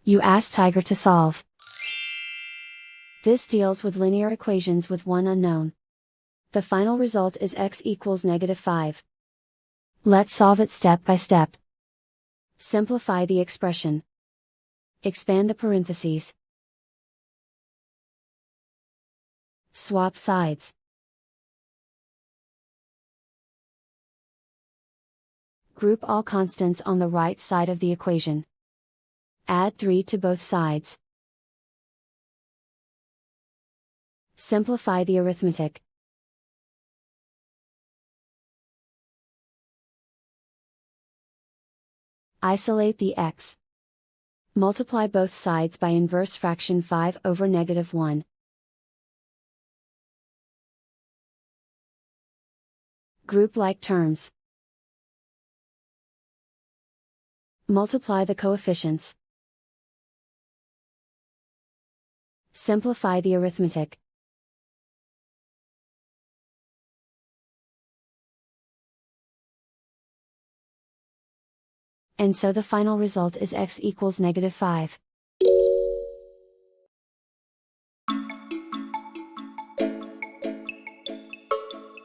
You ask Tiger to solve. This deals with linear equations with one unknown. The final result is x equals -5. Let's solve it step by step. Simplify the expression. Expand the parentheses. Swap sides. Group all constants on the right side of the equation. Add 3 to both sides. Simplify the arithmetic. Isolate the x. Multiply both sides by inverse fraction 5 over -1. Group like terms. Multiply the coefficients. Simplify the arithmetic. And so the final result is x equals -5.